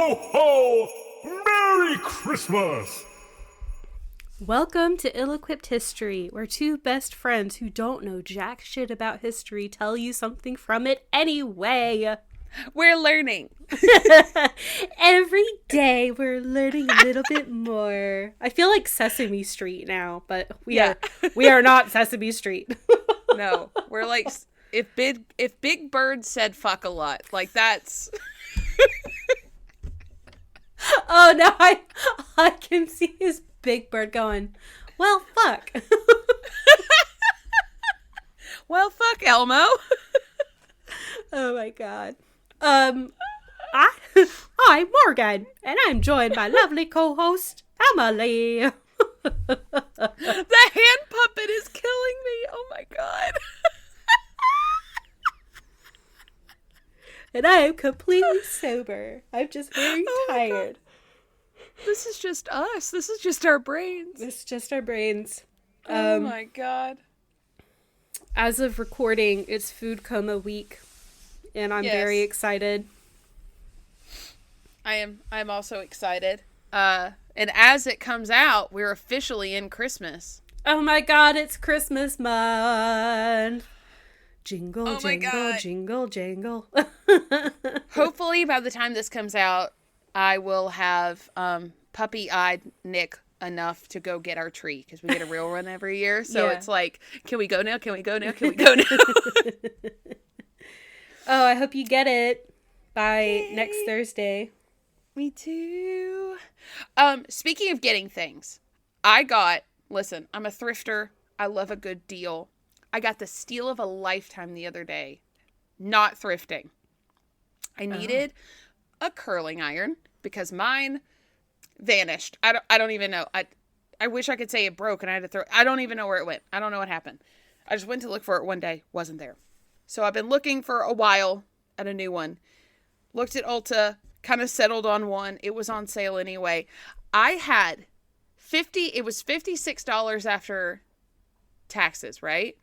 ho, ho! Merry Christmas! Welcome to Ill-Equipped History, where two best friends who don't know jack shit about history tell you something from it anyway. We're learning. Every day we're learning a little bit more. I feel like Sesame Street now, but we are not Sesame Street. No, we're like if Big Bird said fuck a lot, like that's. Oh no, I can see his Big Bird going, well, fuck. Well, fuck, Elmo. Oh my god. I'm Morgan, and I'm joined by lovely co-host Emileigh. The hand puppet is killing me. Oh my god. And I am completely sober. I'm just very tired. This is just us. This is just our brains. It's just our brains. Oh my god. As of recording, it's Food Coma Week, and I'm very excited. I'm also excited. And as it comes out, we're officially in Christmas. Oh my god, it's Christmas month. Jingle, oh jingle, God. Jingle, jangle. Hopefully by the time this comes out, I will have puppy-eyed Nick enough to go get our tree, because we get a real one every year. So It's like, can we go now? Can we go now? Can we go now? Oh, I hope you get it by next Thursday. Me too. Speaking of getting things, listen, I'm a thrifter. I love a good deal. I got the steal of a lifetime the other day. Not thrifting. I needed a curling iron because mine vanished. I don't even know. I wish I could say it broke and I had to throw it. I don't even know where it went. I don't know what happened. I just went to look for it one day. Wasn't there. So I've been looking for a while at a new one. Looked at Ulta. Kind of settled on one. It was on sale anyway. I had it was $56 after taxes, right?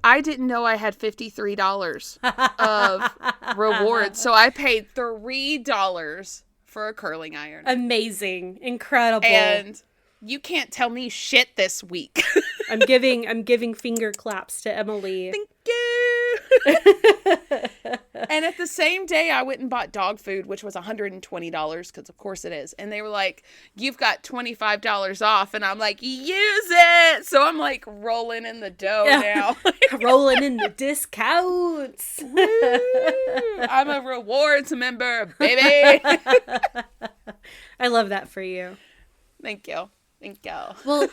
I didn't know I had $53 of rewards. So I paid $3 for a curling iron. Amazing. Incredible. And you can't tell me shit this week. I'm giving finger claps to Emily. Thank you. And at the same day, I went and bought dog food, which was $120, because of course it is. And they were like, you've got $25 off. And I'm like, use it. So I'm like rolling in the dough now. Rolling in the discounts. I'm a rewards member, baby. I love that for you. Thank you. Thank you. Well,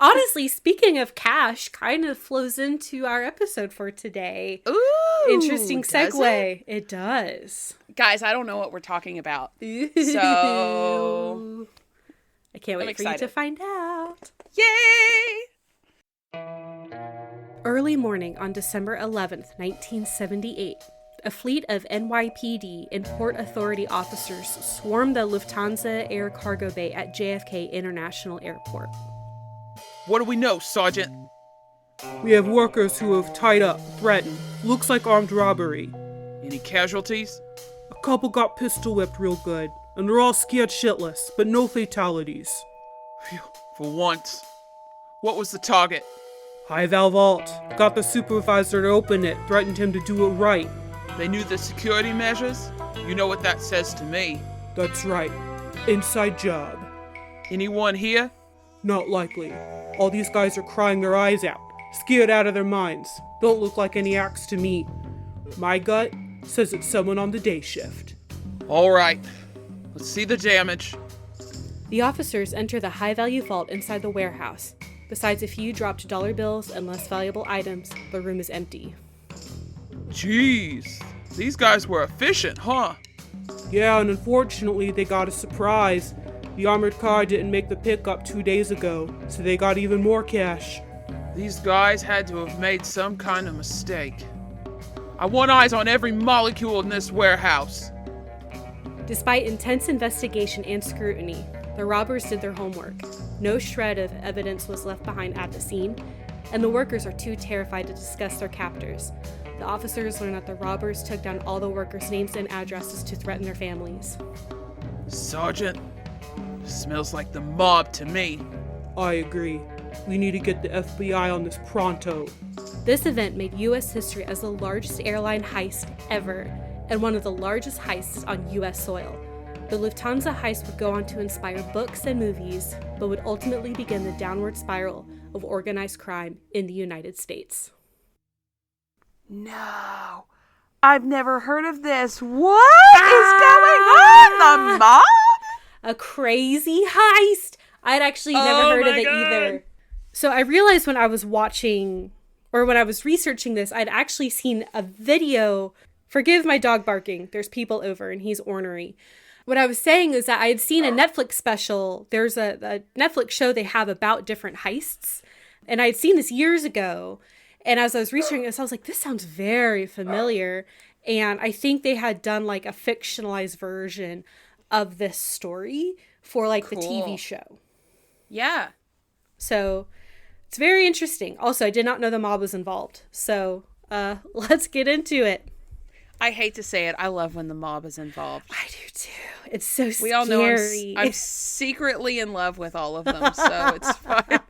honestly, speaking of cash, kind of flows into our episode for today. Ooh. Interesting segue. It does. Guys, I don't know what we're talking about. So I can't wait for you to find out. Yay! Early morning on December 11th, 1978. A fleet of NYPD and Port Authority officers swarmed the Lufthansa air cargo bay at JFK International Airport. What do we know, Sergeant? We have workers who have tied up, threatened. Looks like armed robbery. Any casualties? A couple got pistol whipped real good, and they're all scared shitless, but no fatalities. Phew, for once. What was the target? High Val Vault. Got the supervisor to open it, threatened him to do it right. They knew the security measures? You know what that says to me. That's right. Inside job. Anyone here? Not likely. All these guys are crying their eyes out, scared out of their minds. Don't look like any acts to me. My gut says it's someone on the day shift. All right. Let's see the damage. The officers enter the high-value vault inside the warehouse. Besides a few dropped dollar bills and less valuable items, the room is empty. Jeez. These guys were efficient, huh? Yeah, and unfortunately they got a surprise. The armored car didn't make the pickup 2 days ago, so they got even more cash. These guys had to have made some kind of mistake. I want eyes on every molecule in this warehouse. Despite intense investigation and scrutiny, the robbers did their homework. No shred of evidence was left behind at the scene, and the workers are too terrified to discuss their captors. The officers learn that the robbers took down all the workers' names and addresses to threaten their families. Sergeant, smells like the mob to me. I agree. We need to get the FBI on this pronto. This event made U.S. history as the largest airline heist ever, and one of the largest heists on U.S. soil. The Lufthansa heist would go on to inspire books and movies, but would ultimately begin the downward spiral of organized crime in the United States. No, I've never heard of this. What is going on? The mob? A crazy heist! I'd actually never heard of it either. So I realized when I was watching, or when I was researching this, I'd actually seen a video. Forgive my dog barking. There's people over and he's ornery. What I was saying is that I had seen a Netflix special. There's a Netflix show they have about different heists. And I had seen this years ago. And as I was researching this, I was like, this sounds very familiar. And I think they had done like a fictionalized version of this story for like the TV show. Yeah. So it's very interesting. Also, I did not know the mob was involved. So let's get into it. I hate to say it. I love when the mob is involved. I do too. It's so scary. We all know I'm secretly in love with all of them, so it's fine.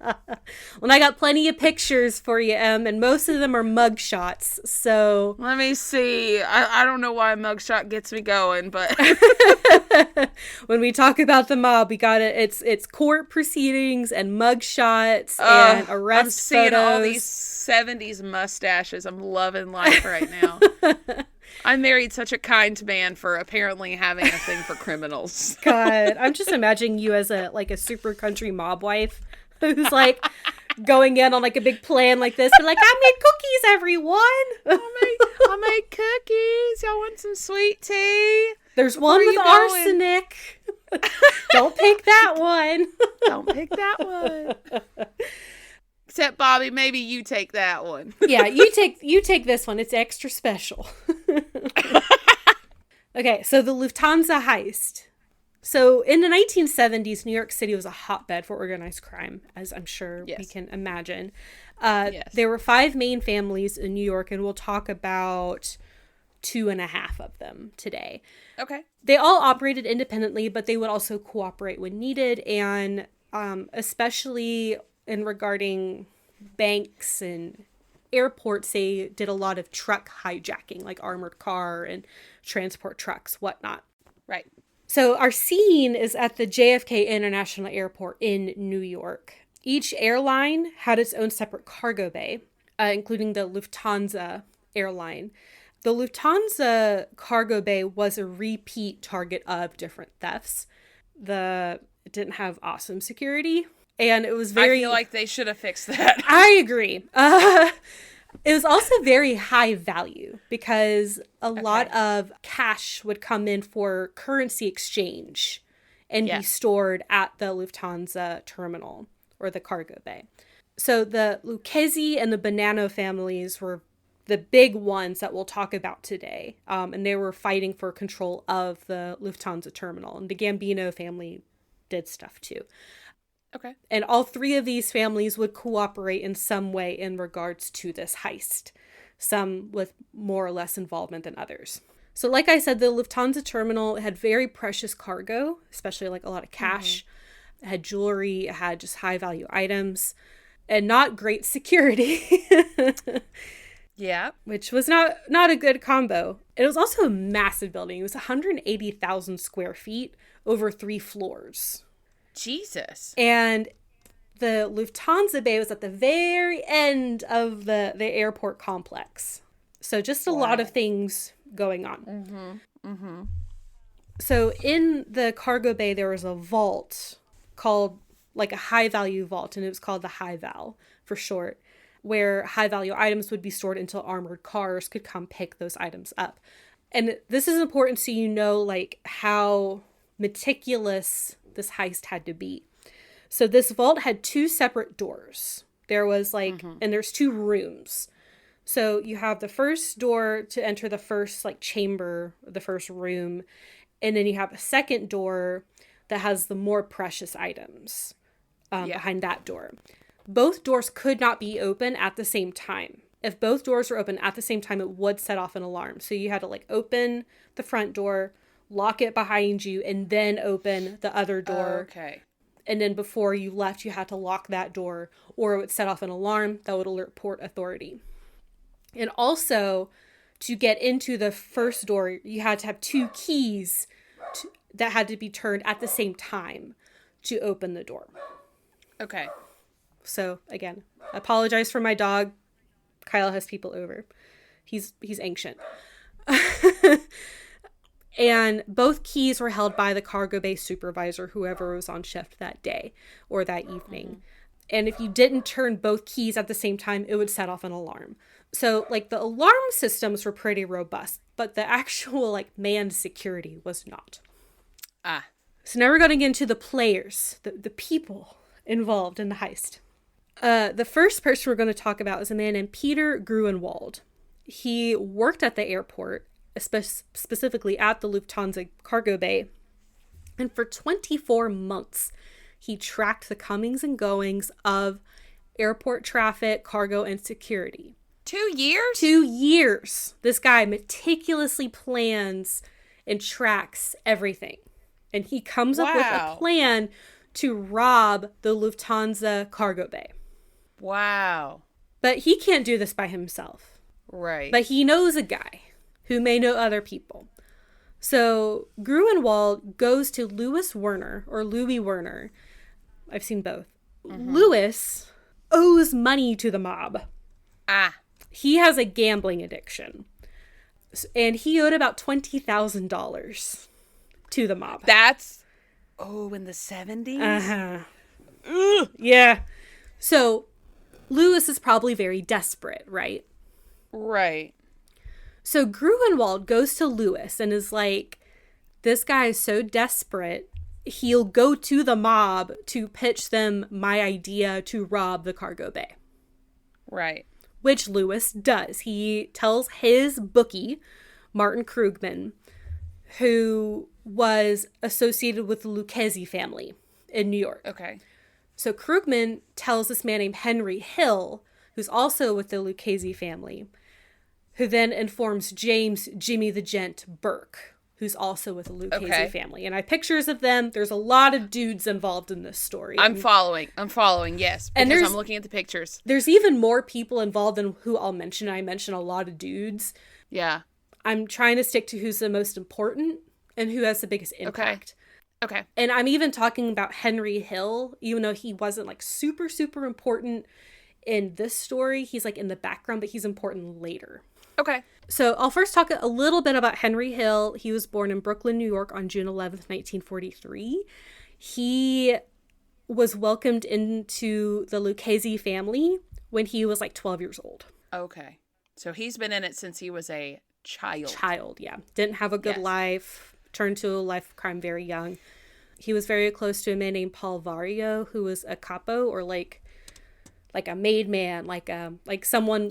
Well, I got plenty of pictures for you, Em, and most of them are mug shots. So let me see. I don't know why a mugshot gets me going, but when we talk about the mob, we got it. It's court proceedings and mug shots and arrest I'm seeing photos. all these 70s mustaches. I'm loving life right now. I married such a kind man for apparently having a thing for criminals. God, I'm just imagining you as a super country mob wife who's like going in on like a big plan like this. But like, I made cookies, everyone. I made cookies. Y'all want some sweet tea? There's one with arsenic. Don't pick that one. Don't pick that one. Except Bobby, maybe you take that one. Yeah, you take this one. It's extra special. Okay, so the Lufthansa heist. So in the 1970s, New York City was a hotbed for organized crime, as I'm sure we can imagine. Yes. There were 5 main families in New York, and we'll talk about 2.5 of them today. Okay. They all operated independently, but they would also cooperate when needed, and especially in regarding banks and airports, they did a lot of truck hijacking, like armored car and transport trucks, whatnot. Right. So our scene is at the JFK International Airport in New York. Each airline had its own separate cargo bay, including the Lufthansa airline. The Lufthansa cargo bay was a repeat target of different thefts. It didn't have awesome security. And it was very... I feel like they should have fixed that. I agree. It was also very high value because a lot of cash would come in for currency exchange and be stored at the Lufthansa terminal or the cargo bay. So the Lucchese and the Bonanno families were the big ones that we'll talk about today. And they were fighting for control of the Lufthansa terminal. And the Gambino family did stuff too. Okay. And all 3 of these families would cooperate in some way in regards to this heist, some with more or less involvement than others. So like I said, the Lufthansa terminal had very precious cargo, especially like a lot of cash. Mm-hmm. It had jewelry, it had just high value items, and not great security. Yeah. Which was not a good combo. It was also a massive building. It was 180,000 square feet over 3 floors. Jesus. And the Lufthansa bay was at the very end of the airport complex. So just a lot of things going on. Mm-hmm. Mm-hmm. So in the cargo bay, there was a vault called like a high value vault, and it was called the High Val for short, where high value items would be stored until armored cars could come pick those items up. And this is important so you know like how meticulous this heist had to be. So this vault had 2 separate doors. There was like, and there's 2 rooms. So you have the first door to enter the first like chamber, the first room. And then you have a second door that has the more precious items behind that door. Both doors could not be open at the same time. If both doors were open at the same time, it would set off an alarm. So you had to like open the front door, lock it behind you, and then open the other door. Okay. And then before you left, you had to lock that door, or it would set off an alarm that would alert Port Authority. And also, to get into the first door, you had to have 2 keys that had to be turned at the same time to open the door. Okay. So, again, apologize for my dog. Kyle has people over. He's ancient. And both keys were held by the cargo bay supervisor, whoever was on shift that day or that evening. And if you didn't turn both keys at the same time, it would set off an alarm. So, like, the alarm systems were pretty robust, but the actual, like, manned security was not. So now we're going to get into the players, the people involved in the heist. The first person we're going to talk about is a man named Peter Gruenwald. He worked at the airport, specifically at the Lufthansa cargo bay. And for 24 months, he tracked the comings and goings of airport traffic, cargo, and security. 2 years? 2 years. This guy meticulously plans and tracks everything. And he comes up with a plan to rob the Lufthansa cargo bay. Wow. But he can't do this by himself. Right. But he knows a guy who may know other people. So Gruenwald goes to Louis Werner. I've seen both. Louis owes money to the mob. He has a gambling addiction. And he owed about $20,000 to the mob. That's... Oh, in the 70s? Yeah. So Louis is probably very desperate, right? Right. So Gruenwald goes to Louis and is like, this guy is so desperate, he'll go to the mob to pitch them my idea to rob the cargo bay. Right. Which Louis does. He tells his bookie, Martin Krugman, who was associated with the Lucchese family in New York. Okay. So Krugman tells this man named Henry Hill, who's also with the Lucchese family, who then informs James Jimmy the Gent Burke, who's also with the Lucchese family. And I have pictures of them. There's a lot of dudes involved in this story. I'm following, yes. And Because I'm looking at the pictures. There's even more people involved than who I'll mention. I mention a lot of dudes. Yeah. I'm trying to stick to who's the most important and who has the biggest impact. Okay. And I'm even talking about Henry Hill, even though he wasn't like super, super important in this story. He's like in the background, but he's important later. Okay. So I'll first talk a little bit about Henry Hill. He was born in Brooklyn, New York on June 11th, 1943. He was welcomed into the Lucchese family when he was like 12 years old. Okay. So he's been in it since he was a child. Yeah. Didn't have a good life. Turned to a life of crime very young. He was very close to a man named Paul Vario, who was a capo or like a made man, like someone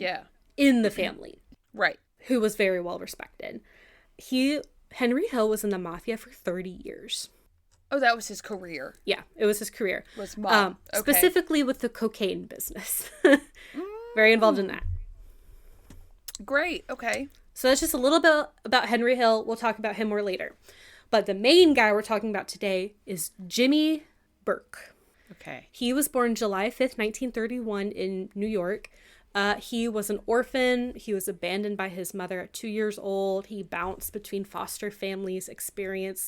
in the family. Right. Who was very well respected. Henry Hill was in the mafia for 30 years. Oh, that was his career. Yeah, it was his career. Was mob. Specifically with the cocaine business. Very involved in that. Great. Okay. So that's just a little bit about Henry Hill. We'll talk about him more later. But the main guy we're talking about today is Jimmy Burke. Okay. He was born July 5th, 1931 in New York. He was an orphan. He was abandoned by his mother at 2 years old. He bounced between foster families,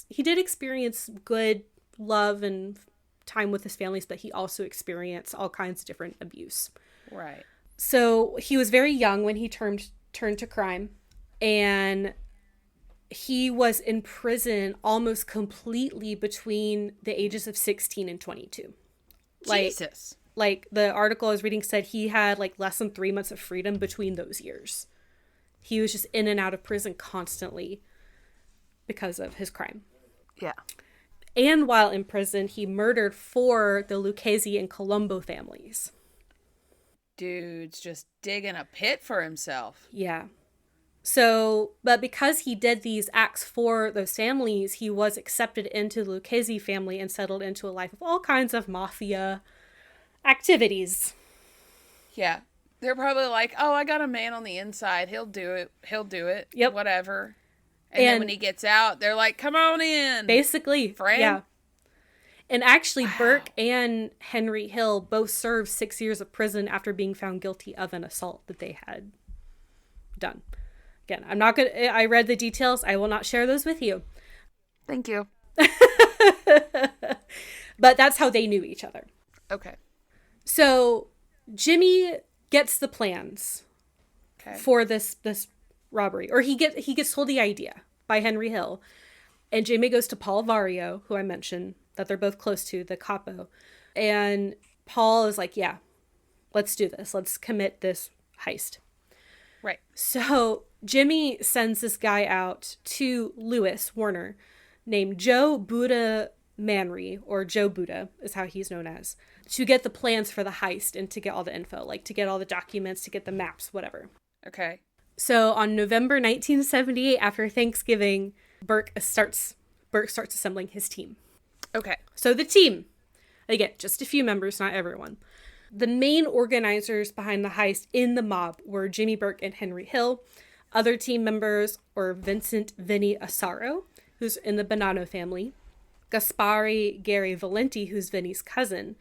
he did experience good love and time with his families, but he also experienced all kinds of different abuse. Right. So he was very young when he turned to crime, and he was in prison almost completely between the ages of 16 and 22. Jesus. Like the article I was reading said he had like less than 3 months of freedom between those years. He was just in and out of prison constantly because of his crime. Yeah. And while in prison, he murdered 4 the Lucchese and Colombo families. Dude's just digging a pit for himself. Yeah. So, but because he did these acts for those families, he was accepted into the Lucchese family and settled into a life of all kinds of mafia activities. Yeah. They're probably like, oh, I got a man on the inside. He'll do it. Yep. Whatever. And then when he gets out, they're like, come on in. Basically. Friend. Yeah. And actually, Burke and Henry Hill both served 6 years of prison after being found guilty of an assault that they had done. Again, I'm not going to, I read the details. I will not share those with you. Thank you. But that's how they knew each other. Okay. So Jimmy gets the plans for this robbery, or he gets told the idea by Henry Hill, and Jimmy goes to Paul Vario, who I mentioned that they're both close to, the capo, and Paul is like, yeah, let's do this. Let's commit this heist. Right. So Jimmy sends this guy out to Lewis Warner named Joe Buddha Manry, or Joe Buddha is how he's known as, to get the plans for the heist and to get all the info, like to get all the documents, to get the maps, whatever. Okay. So on November 1978, after Thanksgiving, Burke starts assembling his team. Okay. So the team, again, just a few members, not everyone. The main organizers behind the heist in the mob were Jimmy Burke and Henry Hill. Other team members were Vincent Vinny Asaro, who's in the Bonanno family, Gaspari Gary Valenti, who's Vinny's cousin.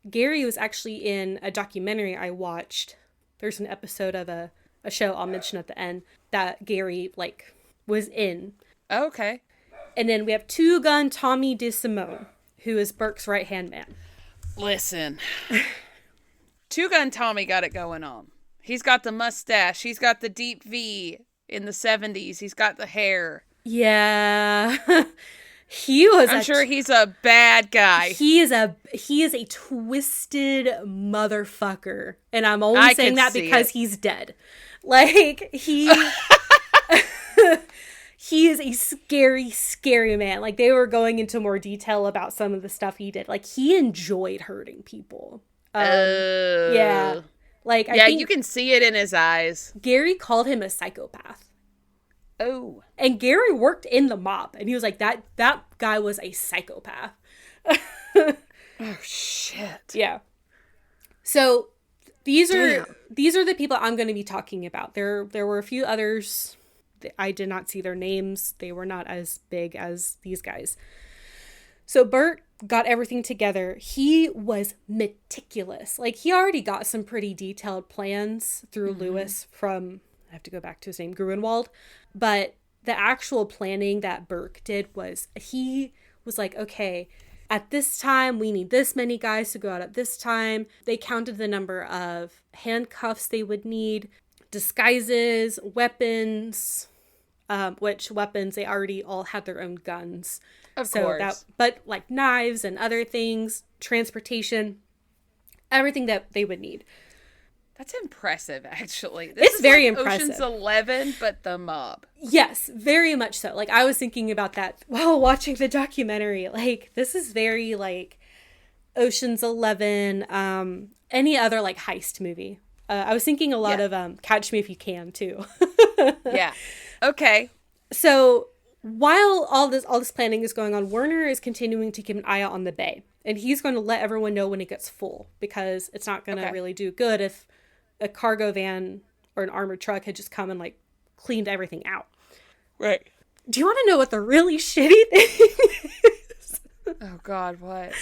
Gary was actually in a documentary I watched. There's an episode of a show I'll mention at the end that Gary, was in. Okay. And then we have Two Gun Tommy DeSimone, who is Burke's right-hand man. Listen. Two Gun Tommy got it going on. He's got the mustache. He's got the deep V in the 70s. He's got the hair. Yeah. I'm sure he's a bad guy. He is a twisted motherfucker. And I'm only saying that because he's dead. He is a scary, scary man. They were going into more detail about some of the stuff he did. He enjoyed hurting people. Yeah. I think you can see it in his eyes. Gary called him a psychopath. Oh. And Gary worked in the mob, and he was like, that guy was a psychopath. Oh, shit. Yeah. So these are the people I'm going to be talking about. There were a few others. I did not see their names. They were not as big as these guys. So Burke got everything together. He was meticulous. He already got some pretty detailed plans through Lewis from, I have to go back to his name, Gruenwald. But the actual planning that Burke did was, he was like, okay, at this time, we need this many guys to go out at this time. They counted the number of handcuffs they would need, disguises, weapons, which weapons, they already all had their own guns. Of course. But knives and other things, transportation, everything that they would need. That's impressive, actually. This is very impressive. Ocean's 11, but the mob. Yes, very much so. I was thinking about that while watching the documentary. This is very, Ocean's 11, any other, heist movie. I was thinking a lot of Catch Me If You Can, too. Yeah. Okay. So while all this planning is going on, Werner is continuing to keep an eye out on the bay. And he's going to let everyone know when it gets full, because it's not going to really do good if a cargo van or an armored truck had just come and cleaned everything out. Right. Do you want to know what the really shitty thing is? Oh God, what?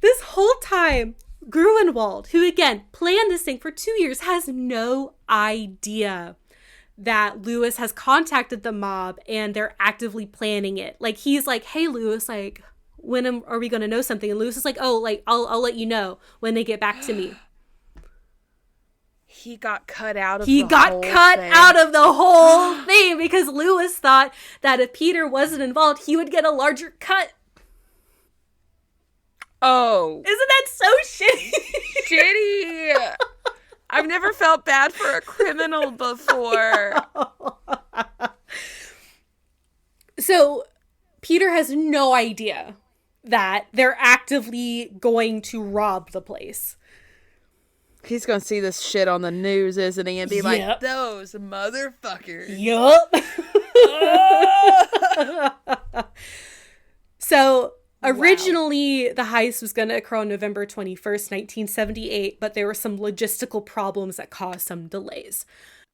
This whole time, Gruenwald, who again planned this thing for 2 years, has no idea that Lewis has contacted the mob and they're actively planning it. He's like, hey Lewis, when are we going to know something? And Lewis is like, oh, I'll let you know when they get back to me. He got cut out of the whole thing because Lewis thought that if Peter wasn't involved, he would get a larger cut. Oh. Isn't that so shitty? Shitty. I've never felt bad for a criminal before. So Peter has no idea that they're actively going to rob the place. He's going to see this shit on the news, isn't he? And be like, those motherfuckers. Yup. So originally, the heist was going to occur on November 21st, 1978, but there were some logistical problems that caused some delays.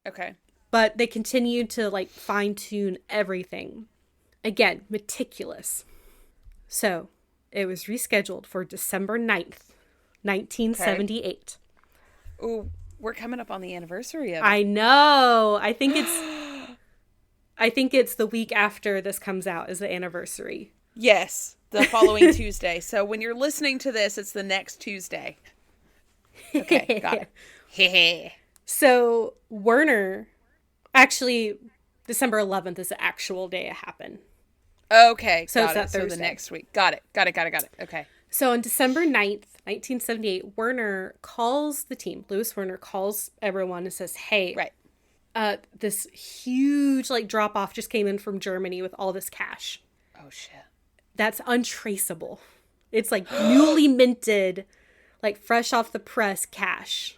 Okay. But they continued to like fine tune everything. Again, meticulous. So it was rescheduled for December 9th, 1978. Okay. Ooh, we're coming up on the anniversary of it. I know. I think it's the week after this comes out is the anniversary. Yes, the following Tuesday. So when you're listening to this, it's the next Tuesday. Okay, got it. So Werner, actually, December 11th is the actual day it happened. Okay, So got it's that it. So the Thursday. next week. Got it. Okay. So on December 9th, 1978, Werner calls the team. Louis Werner calls everyone and says, hey, Right. this huge like drop off just came in from Germany with all this cash. Oh, shit. That's untraceable. It's like newly minted, like fresh off the press cash.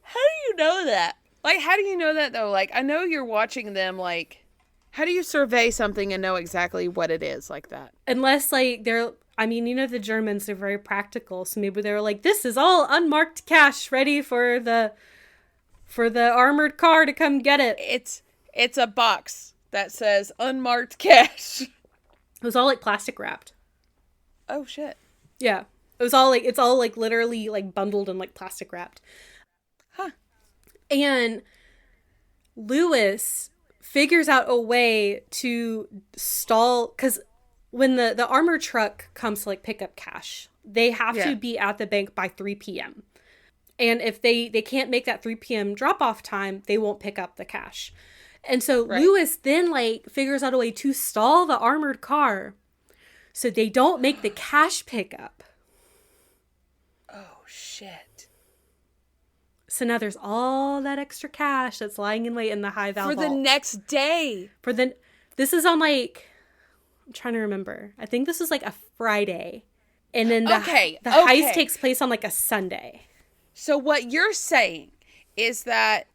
How do you know that? Like, how do you know that, though? Like, I know you're watching them, like, how do you survey something and know exactly what it is like that? Unless, like, the Germans are very practical. So maybe they were like, this is all unmarked cash ready for the armored car to come get it. It's a box that says unmarked cash. It was all, like, plastic wrapped. Oh, shit. Yeah. It's all, like, literally, like, bundled and, like, plastic wrapped. Huh. And Louis figures out a way to stall, because when the armor truck comes to like pick up cash, they have to be at the bank by 3 p.m. And if they can't make that 3 p.m. drop off time, they won't pick up the cash. And so Louis then like figures out a way to stall the armored car so they don't make the cash pickup. Oh, shit. So now there's all that extra cash that's lying in wait in the high val For vault. the next day. This is on like, I'm trying to remember. I think this is like a Friday. And then the heist takes place on like a Sunday. So what you're saying is that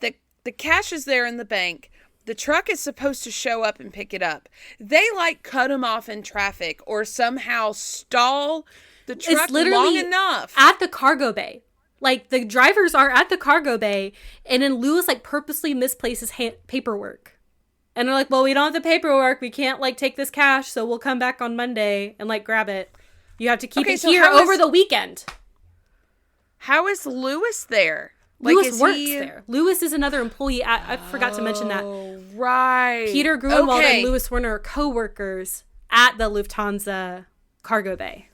the cash is there in the bank. The truck is supposed to show up and pick it up. They like cut them off in traffic or somehow stall the truck It's literally long enough. at the cargo bay. Like, the drivers are at the cargo bay, and then Louis, like, purposely misplaces paperwork. And they're like, well, we don't have the paperwork. We can't, like, take this cash, so we'll come back on Monday and, like, grab it. You have to keep it here over the weekend. How is Louis there? Louis works there. Louis is another employee. I forgot to mention that. Oh, right. Peter Grunwald and Louis Werner are co-workers at the Lufthansa cargo bay.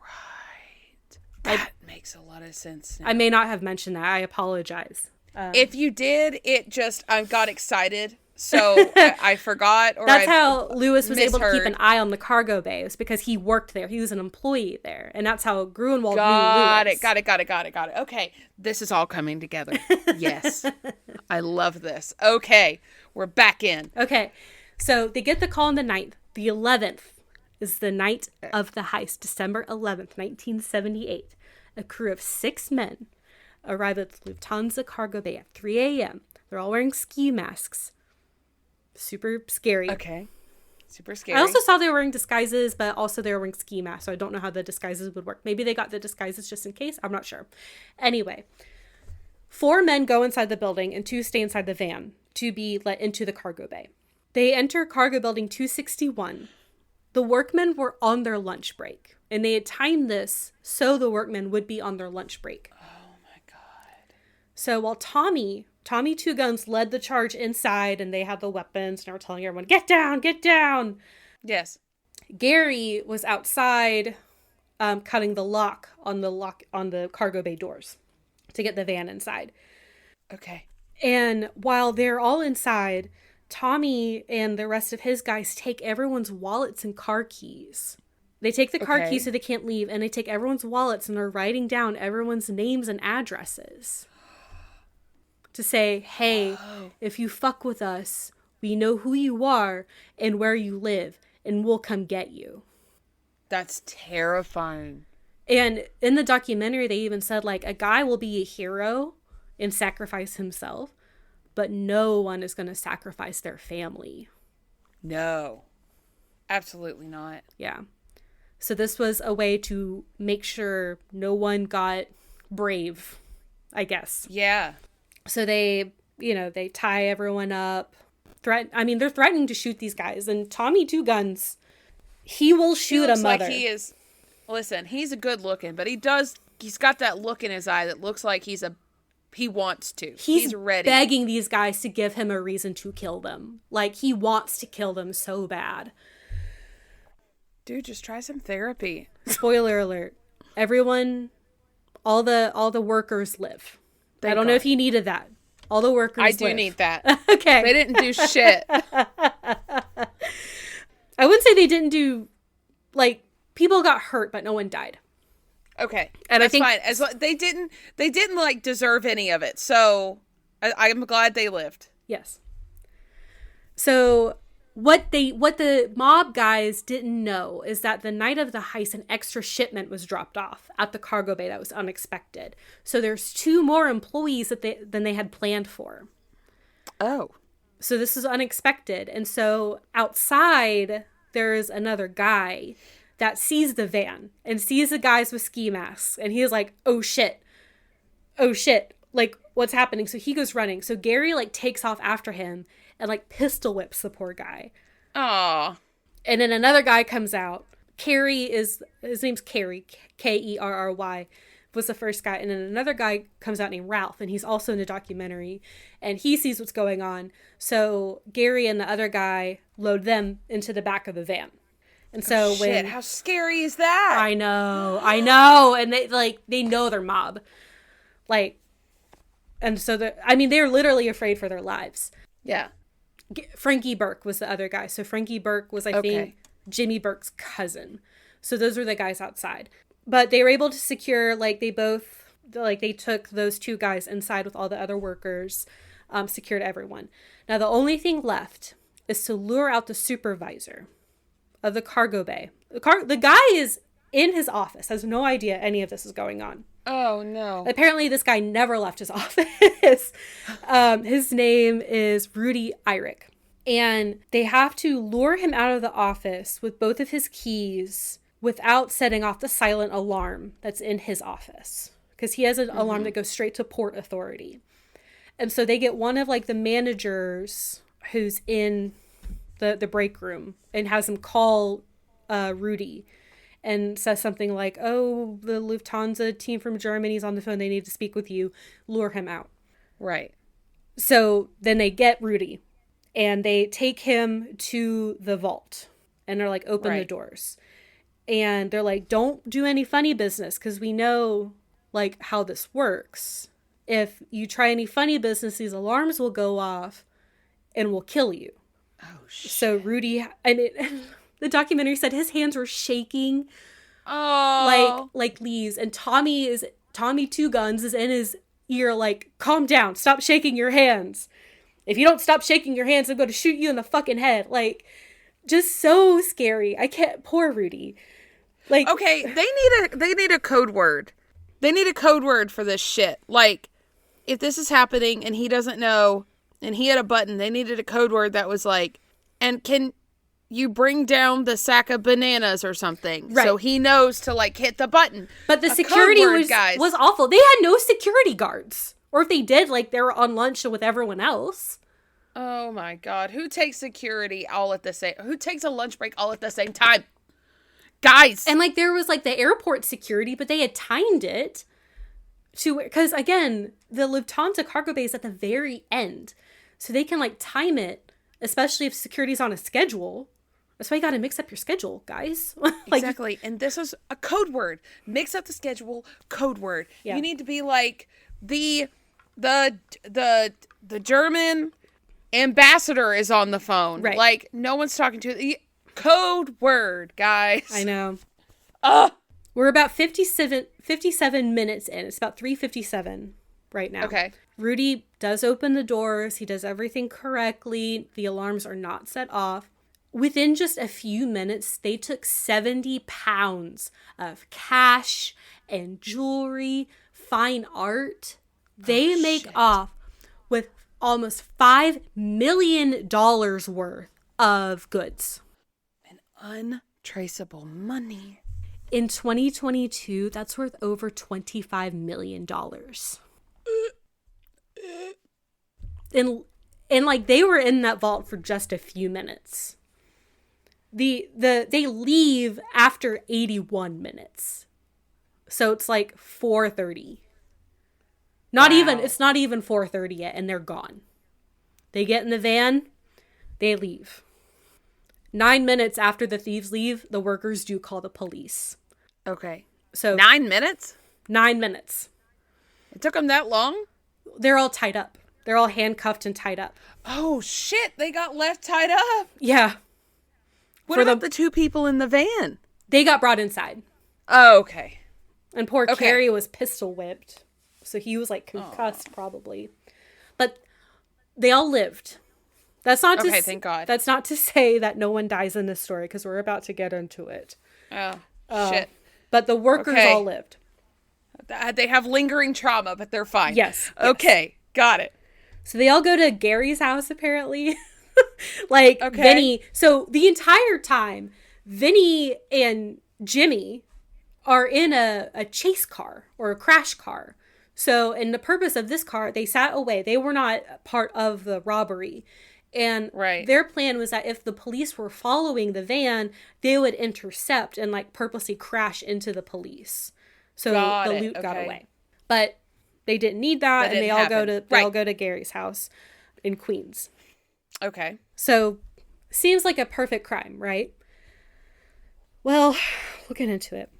Right. That makes a lot of sense now. I may not have mentioned that. I apologize. If you did, I got excited, so I forgot. Or that's how Louis was able to keep misheard. an eye on the cargo bay. It was because he worked there. He was an employee there. And that's how Grunwald knew Louis. Got it. Okay. This is all coming together. Yes. I love this. Okay. We're back in. Okay. So they get the call on the 9th. The 11th is the night of the heist, December 11th, 1978. A crew of 6 men arrive at the Lufthansa cargo bay at 3 a.m. They're all wearing ski masks. Super scary. Okay. Super scary. I also saw they were wearing disguises, but also they were wearing ski masks, so I don't know how the disguises would work. Maybe they got the disguises just in case. I'm not sure. Anyway, 4 men go inside the building and 2 stay inside the van to be let into the cargo bay. They enter cargo building 261. The workmen were on their lunch break, and they had timed this so the workmen would be on their lunch break. Oh my God. So while Tommy Two Guns led the charge inside, and they had the weapons, and they were telling everyone, get down, get down. Yes. Gary was outside cutting the lock on the cargo bay doors to get the van inside. Okay. And while they're all inside, Tommy and the rest of his guys take everyone's wallets and car keys. They take the car keys so they can't leave, and they take everyone's wallets and they're writing down everyone's names and addresses to say, hey, if you fuck with us, we know who you are and where you live, and we'll come get you. That's terrifying. And in the documentary, they even said, like, a guy will be a hero and sacrifice himself, but no one is going to sacrifice their family. No. Absolutely not. Yeah. So this was a way to make sure no one got brave, I guess. Yeah. So they they tie everyone up. They're threatening to shoot these guys. And Tommy Two Guns, he will shoot a mother. Like he is. Listen, he's a good looking, but he's got that look in his eye that looks like he wants to. He's ready. Begging these guys to give him a reason to kill them. Like, he wants to kill them so bad. Dude, just try some therapy. Spoiler alert. Everyone, all the workers live. I don't know if you needed that. All the workers live. I do need that. Okay. They didn't do shit. I wouldn't say they didn't do, like, people got hurt, but no one died. Okay. And that's fine. They didn't like deserve any of it. So I'm glad they lived. Yes. So what the mob guys didn't know is that the night of the heist, an extra shipment was dropped off at the cargo bay that was unexpected. So there's 2 more employees than they had planned for. Oh. So this is unexpected. And so outside there is another guy that sees the van and sees the guys with ski masks. And he is like, oh shit. Like, what's happening? So he goes running. So Gary, like, takes off after him and, like, pistol whips the poor guy. Aw. And then another guy comes out. His name's Kerry, Kerry, was the first guy. And then another guy comes out named Ralph, and he's also in the documentary. And he sees what's going on. So Gary and the other guy load them into the back of the van. And so shit, how scary is that? I know. And they know they're mob. Like, and so they're literally afraid for their lives. Yeah. Frankie Burke was the other guy. So Frankie Burke was, I think, Jimmy Burke's cousin. So those were the guys outside. But they were able to secure, like, they took those 2 guys inside with all the other workers, secured everyone. Now, the only thing left is to lure out the supervisor of the cargo bay. The guy is in his office, has no idea any of this is going on. Oh, no. Apparently, this guy never left his office. His name is Rudy Eyrich. And they have to lure him out of the office with both of his keys without setting off the silent alarm that's in his office. Because he has an alarm that goes straight to Port Authority. And so they get one of, like, the managers who's in the break room and has him call Rudy and says something like, oh, the Lufthansa team from Germany's on the phone. They need to speak with you. Lure him out. Right. So then they get Rudy and they take him to the vault and they're like, open the doors. And they're like, don't do any funny business because we know, like, how this works. If you try any funny business, these alarms will go off and will kill you. Oh, shit. So Rudy, the documentary said his hands were shaking. Oh. Like leaves. And Tommy Two Guns is in his ear like, calm down, stop shaking your hands. If you don't stop shaking your hands, I'm going to shoot you in the fucking head. Like, just so scary. I can't, poor Rudy. Like, okay, they need a code word. They need a code word for this shit. Like, if this is happening and he doesn't know and he had a button, they needed a code word that was like, and can you bring down the sack of bananas or something? Right. So he knows to, like, hit the button. But the security word, was awful. They had no security guards. Or if they did, like, they were on lunch with everyone else. Oh my God. Who takes security who takes a lunch break all at the same time? Guys. And, like, there was, like, the airport security, but they had timed it to, because, again, the Lufthansa cargo bay is at the very end. So they can, like, time it, especially if security's on a schedule. That's why you got to mix up your schedule, guys. Like, exactly. And this was a code word. Mix up the schedule, code word. Yeah. You need to be like the German ambassador is on the phone. Right. Like, no one's talking to the code word, guys. I know. We're about 57 minutes in. It's about 3:57 right now. Okay. Rudy does open the doors. He does everything correctly. The alarms are not set off. Within just a few minutes, they took 70 pounds of cash and jewelry, fine art. They make off with almost $5 million worth of goods. And untraceable money. In 2022, that's worth over $25 million. And like they were in that vault for just a few minutes. They leave after 81 minutes. So it's like 4:30. It's not even 4:30 yet, and they're gone. They get in the van, they leave. 9 minutes after the thieves leave, the workers do call the police. Okay. So 9 minutes? 9 minutes. It took them that long? They're all tied up. They're all handcuffed and tied up. Oh, shit. They got left tied up. Yeah. What about the two people in the van? They got brought inside. Oh, okay. And poor Carrie was pistol whipped. So he was like concussed probably. But they all lived. That's not thank God. That's not to say that no one dies in this story, because we're about to get into it. Oh, shit. But the workers all lived. They have lingering trauma, but they're fine. Yes. Okay. Got it. So they all go to Gary's house, apparently. Vinny. So the entire time, Vinny and Jimmy are in a chase car or a crash car. So, and the purpose of this car, they sat away. They were not part of the robbery. And their plan was that if the police were following the van, they would intercept and like purposely crash into the police. So the loot got away. But they didn't need that, and they all go to Gary's house in Queens. Okay. So seems like a perfect crime, right? Well, we'll get into it.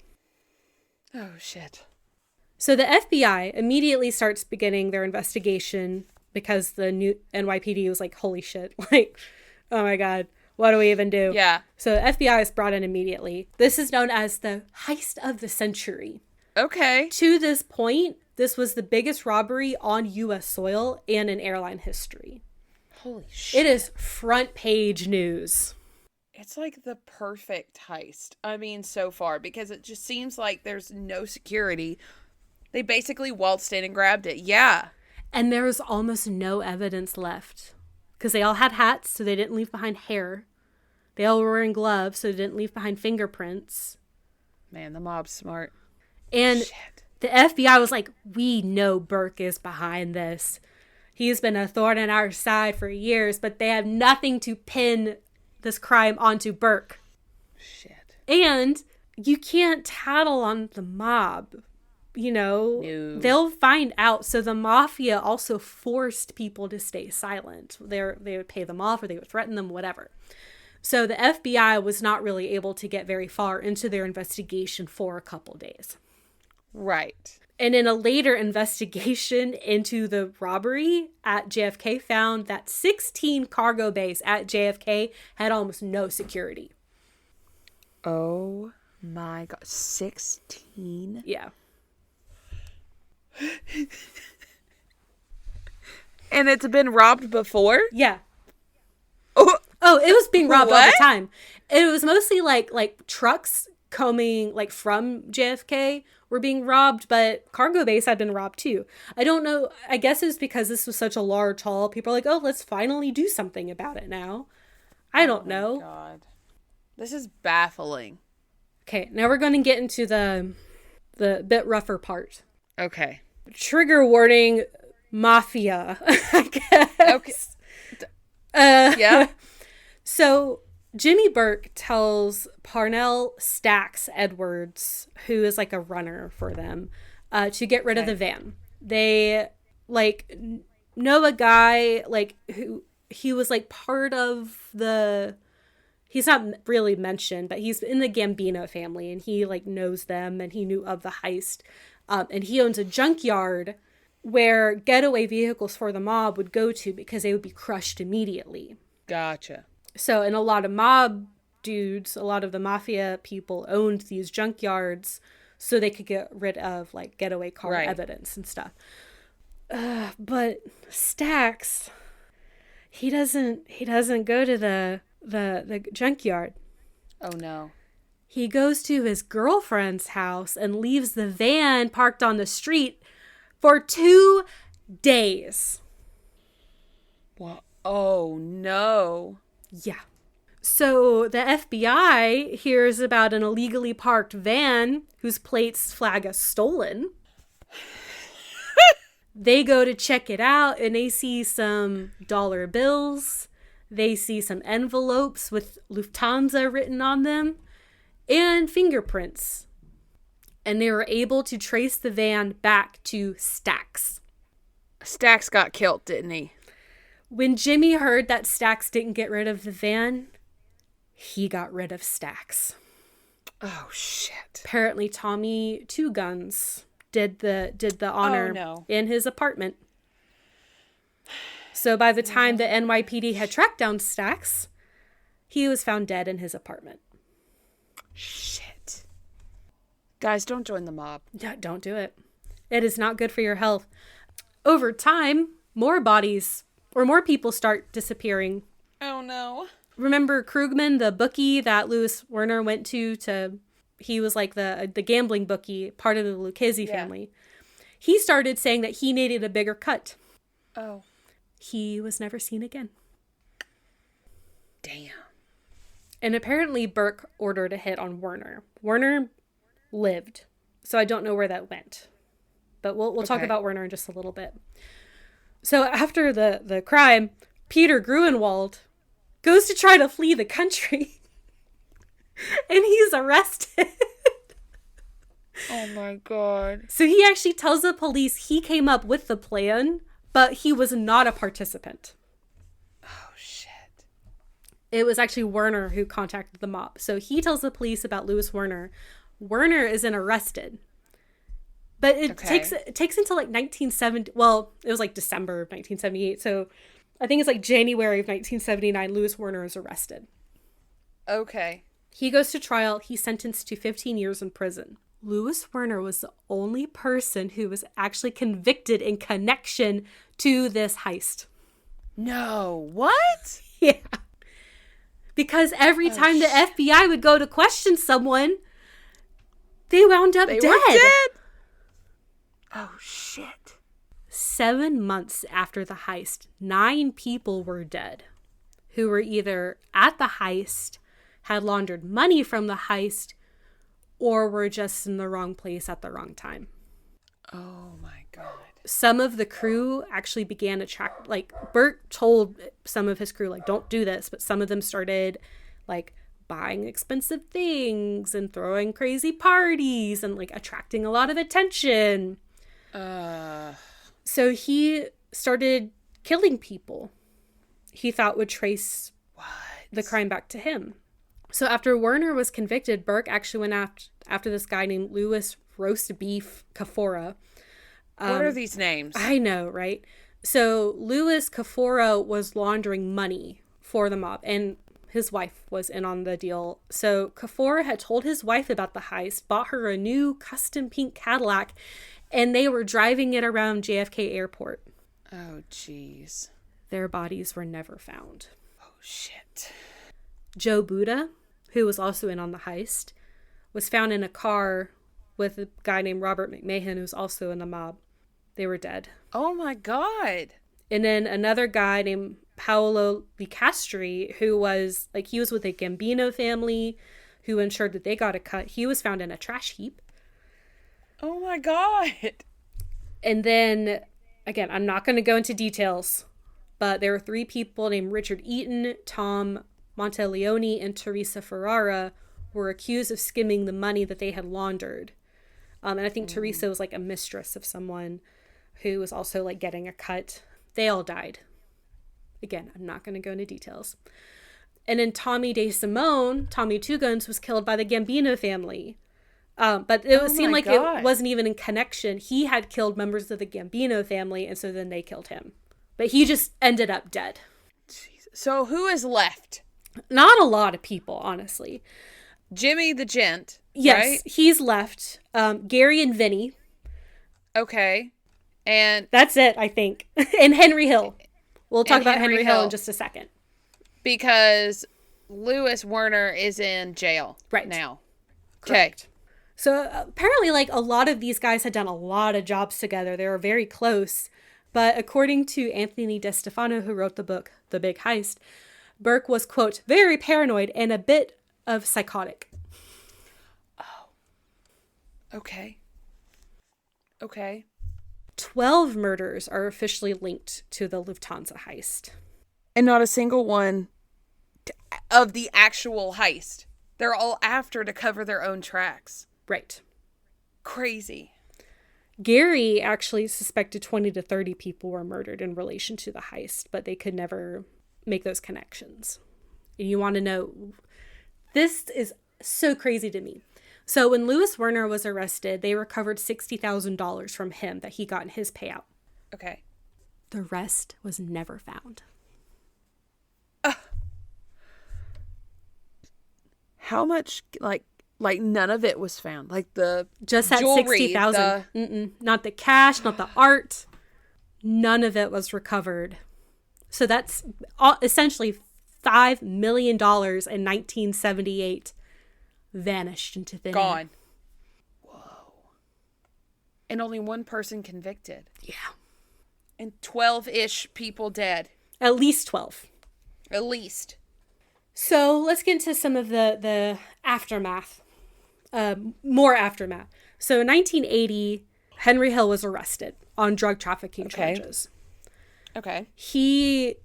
Oh, shit. So the FBI immediately starts beginning their investigation because the new NYPD was like, holy shit, like, oh my God, what do we even do? Yeah. So the FBI is brought in immediately. This is known as the heist of the century. Okay. To this point, this was the biggest robbery on U.S. soil and in airline history. Holy shit. It is front page news. It's like the perfect heist. I mean, so far, because it just seems like there's no security. They basically waltzed in and grabbed it. Yeah. And there was almost no evidence left. Because they all had hats, so they didn't leave behind hair. They all were wearing gloves, so they didn't leave behind fingerprints. Man, the mob's smart. And the FBI was like, we know Burke is behind this. He's been a thorn in our side for years, but they have nothing to pin this crime onto Burke. Shit. And you can't tattle on the mob. You know, they'll find out. So the mafia also forced people to stay silent. They would pay them off, or they would threaten them, whatever. So the FBI was not really able to get very far into their investigation for a couple days. Right. And in a later investigation into the robbery at JFK found that 16 cargo bays at JFK had almost no security. Oh my God. 16? Yeah. And it's been robbed before? Yeah. Oh, it was being robbed all What? the time. It was mostly like trucks coming like from JFK were being robbed, but cargo bays had been robbed too. I don't know. I guess it was because this was such a large haul. People are like, oh, let's finally do something about it now. I don't know. God. This is baffling. Okay, now we're going to get into the bit rougher part. Okay. Trigger warning, mafia, I guess. Okay. Yeah. So Jimmy Burke tells Parnell Stacks Edwards, who is like a runner for them, to get rid of the van. They like know a guy like who he was like part of the. He's not really mentioned, but he's in the Gambino family, and he like knows them, and he knew of the heist. And he owns a junkyard where getaway vehicles for the mob would go to because they would be crushed immediately. Gotcha. So, and a lot of mob dudes, a lot of the mafia people owned these junkyards so they could get rid of like getaway car evidence and stuff. But Stacks, he doesn't go to the junkyard. Oh no. He goes to his girlfriend's house and leaves the van parked on the street for 2 days. Well, oh no. Yeah. So the FBI hears about an illegally parked van whose plates flag as stolen. They go to check it out and they see some dollar bills. They see some envelopes with Lufthansa written on them and fingerprints. And they were able to trace the van back to Stax. Stax got killed, didn't he? When Jimmy heard that Stax didn't get rid of the van, he got rid of Stax. Oh, shit. Apparently, Tommy Two Guns did the honor in his apartment. So by the time the NYPD had tracked down Stax, he was found dead in his apartment. Shit. Guys, don't join the mob. No, don't do it. It is not good for your health. Over time, more bodies or more people start disappearing. Oh, no. Remember Krugman, the bookie that Louis Werner went to he was like the gambling bookie, part of the Lucchese family. He started saying that he needed a bigger cut. Oh. He was never seen again. Damn. And apparently Burke ordered a hit on Werner. Werner lived, so I don't know where that went. But we'll talk about Werner in just a little bit. So after the crime, Peter Gruenwald goes to try to flee the country. And he's arrested. Oh my God. So he actually tells the police he came up with the plan, but he was not a participant. Oh, shit. It was actually Werner who contacted the mob. So he tells the police about Louis Werner. Werner isn't arrested. But it takes until like 1970. Well, it was like December of 1978. So I think it's like January of 1979. Louis Werner is arrested. Okay. He goes to trial. He's sentenced to 15 years in prison. Louis Werner was the only person who was actually convicted in connection to this heist. No. What? Yeah. Because every time the FBI would go to question someone, they wound up dead. Were dead? Oh, shit. 7 months after the heist, 9 people were dead who were either at the heist, had laundered money from the heist, or were just in the wrong place at the wrong time. Oh, my God. Some of the crew actually began to track, like, Burke told some of his crew, like, don't do this, but some of them started, like, buying expensive things and throwing crazy parties and, like, attracting a lot of attention. So he started killing people he thought would trace the crime back to him. So after Werner was convicted, Burke actually went after this guy named Louis Roast Beef Cafora. What are these names? I know, right? So Louis Cafora was laundering money for the mob, and his wife was in on the deal. So Cafora had told his wife about the heist, bought her a new custom pink Cadillac, and they were driving it around JFK Airport. Oh, jeez. Their bodies were never found. Oh, shit. Joe Buda, who was also in on the heist, was found in a car with a guy named Robert McMahon, who's also in the mob. They were dead. Oh, my God. And then another guy named Paolo Licastri, who was, like, he was with the Gambino family, who ensured that they got a cut. He was found in a trash heap. Oh, my God. And then, again, I'm not going to go into details, but there were 3 people named Richard Eaton, Tom Monteleone, and Teresa Ferrara were accused of skimming the money that they had laundered. And I think Teresa was like a mistress of someone who was also like getting a cut. They all died. Again, I'm not going to go into details. And then Tommy DeSimone, Tommy Two Guns, was killed by the Gambino family. But it seemed like it wasn't even in connection. He had killed members of the Gambino family, and so then they killed him. But he just ended up dead. Jesus. So who is left? Not a lot of people, honestly. Jimmy the gent, yes, right? He's left. Gary and Vinny. Okay. And that's it, I think. And Henry Hill. We'll talk about Henry Hill in just a second. Because Louis Werner is in jail right now. Okay. So apparently, like, a lot of these guys had done a lot of jobs together. They were very close. But according to Anthony DeStefano, who wrote the book, The Big Heist, Burke was, quote, very paranoid and a bit of psychotic. Oh. Okay. Okay. 12 murders are officially linked to the Lufthansa heist. And not a single one of the actual heist. They're all after to cover their own tracks. Right. Crazy. Gary actually suspected 20 to 30 people were murdered in relation to the heist, but they could never make those connections. And you want to know, this is so crazy to me. So when Louis Werner was arrested, they recovered $60,000 from him that he got in his payout. Okay. The rest was never found. How much, like none of it was found? Like the just that jewelry, 60,000. Not the cash, not the art. None of it was recovered. So that's essentially $5 million in 1978 vanished into thin air. Gone. Whoa. And only one person convicted. Yeah. And 12-ish people dead. At least 12. At least. So let's get into some of the aftermath. More aftermath. So in 1980, Henry Hill was arrested on drug trafficking charges. Okay. He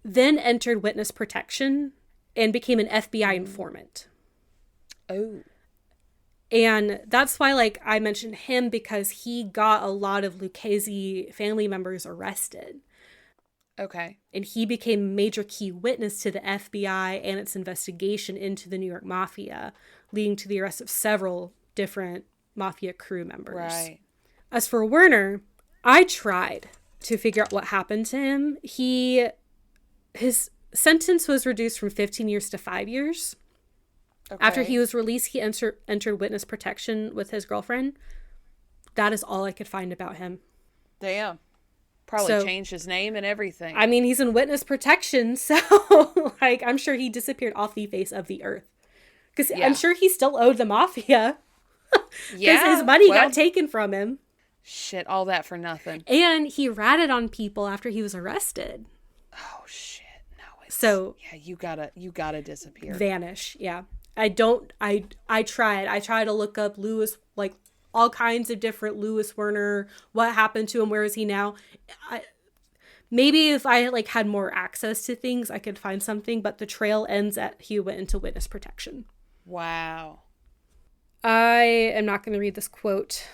then entered witness protection and became an FBI informant. Oh. And that's why, like, I mentioned him, because he got a lot of Lucchese family members arrested. Okay. And he became a major key witness to the FBI and its investigation into the New York Mafia, leading to the arrest of several different Mafia crew members. Right. As for Werner, I tried to figure out what happened to him. His sentence was reduced from 15 years to 5 years. Okay. After he was released, he entered witness protection with his girlfriend. That is all I could find about him. Damn. Probably changed his name and everything. I mean, he's in witness protection, so like I'm sure he disappeared off the face of the earth. Because I'm sure he still owed the Mafia. Because his money got taken from him. Shit, all that for nothing. And he ratted on people after he was arrested. Oh shit. No, yeah, you gotta disappear. Vanish, yeah. I tried. I tried to look up Louis, like all kinds of different Louis Werner, what happened to him, where is he now? Maybe if I had more access to things, I could find something, but the trail ends at he went into witness protection. Wow. I am not going to read this quote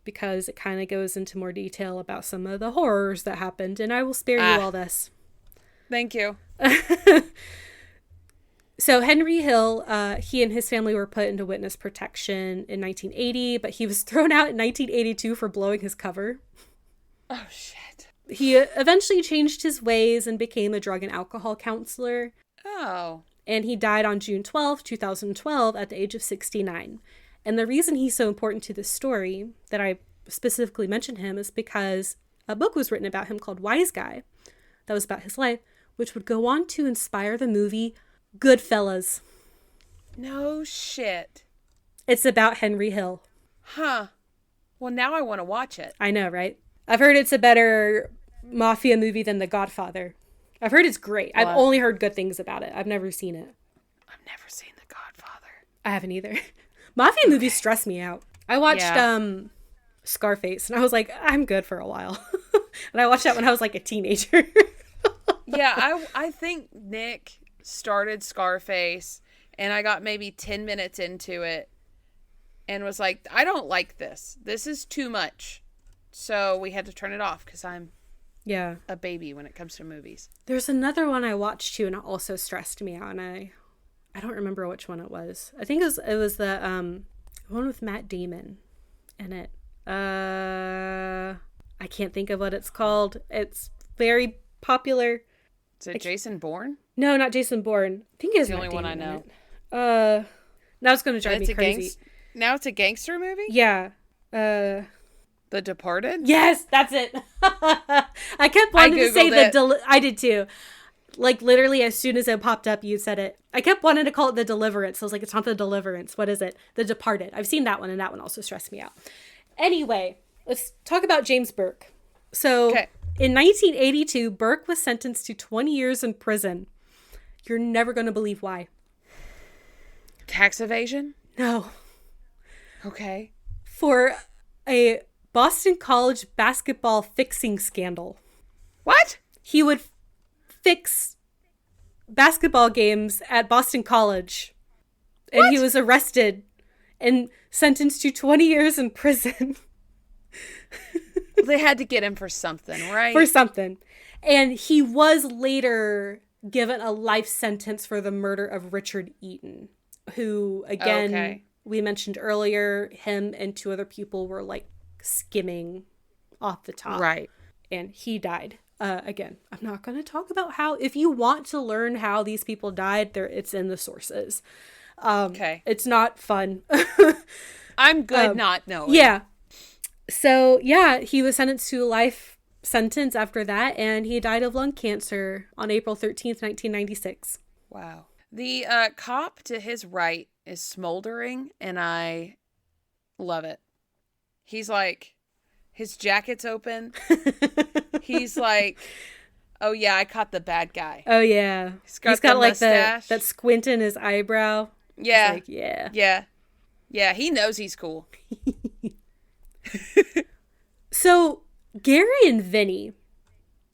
because it kind of goes into more detail about some of the horrors that happened, and I will spare you all this. Thank you. So Henry Hill, he and his family were put into witness protection in 1980, but he was thrown out in 1982 for blowing his cover. Oh, shit. He eventually changed his ways and became a drug and alcohol counselor. Oh. And he died on June 12, 2012 at the age of 69. And the reason he's so important to this story that I specifically mentioned him is because a book was written about him called Wise Guy that was about his life, which would go on to inspire the movie Goodfellas. No shit. It's about Henry Hill. Huh. Well, now I want to watch it. I know, right? I've heard it's a better mafia movie than The Godfather. I've heard it's great. I've only heard good things about it. I've never seen it. I've never seen The Godfather. I haven't either. Mafia movies stress me out. I watched Scarface, and I was like, I'm good for a while. And I watched that when I was like a teenager. Yeah, I think Nick started Scarface, and I got maybe 10 minutes into it and was like, I don't like this. This is too much. So we had to turn it off because I'm a baby when it comes to movies. There's another one I watched too, and it also stressed me out, and I don't remember which one it was. I think it was the one with Matt Damon in it. I can't think of what it's called. It's very popular. Is it Jason Bourne? No, not Jason Bourne. I think it's the only one I know. Now it's going to drive me crazy. Now it's a gangster movie? Yeah. The Departed? Yes, that's it. I kept wanting to say I did too. Like literally as soon as it popped up, you said it. I kept wanting to call it The Deliverance. I was like, it's not The Deliverance. What is it? The Departed. I've seen that one, and that one also stressed me out. Anyway, let's talk about James Burke. So in 1982, Burke was sentenced to 20 years in prison. You're never going to believe why. Tax evasion? No. Okay. For a Boston College basketball fixing scandal. What? He would fix basketball games at Boston College. And What? he was arrested and sentenced to 20 years in prison. They had to get him for something, right? For something. And he was later given a life sentence for the murder of Richard Eaton, who, again, Okay. we mentioned earlier, him and two other people were like skimming off the top. Right. And he died. Again, I'm not going to talk about how, if you want to learn how these people died, it's in the sources. Okay. It's not fun. I'm good not knowing. Yeah. So, yeah, he was sentenced to a life sentence after that, and he died of lung cancer on April 13th, 1996. Wow. The cop to his right is smoldering, and I love it. He's like, his jacket's open. He's like, oh yeah, I caught the bad guy. Oh, yeah. He's got the like mustache. that squint in his eyebrow. Yeah. He's like, yeah. Yeah. Yeah, he knows he's cool. So, Gary and Vinny,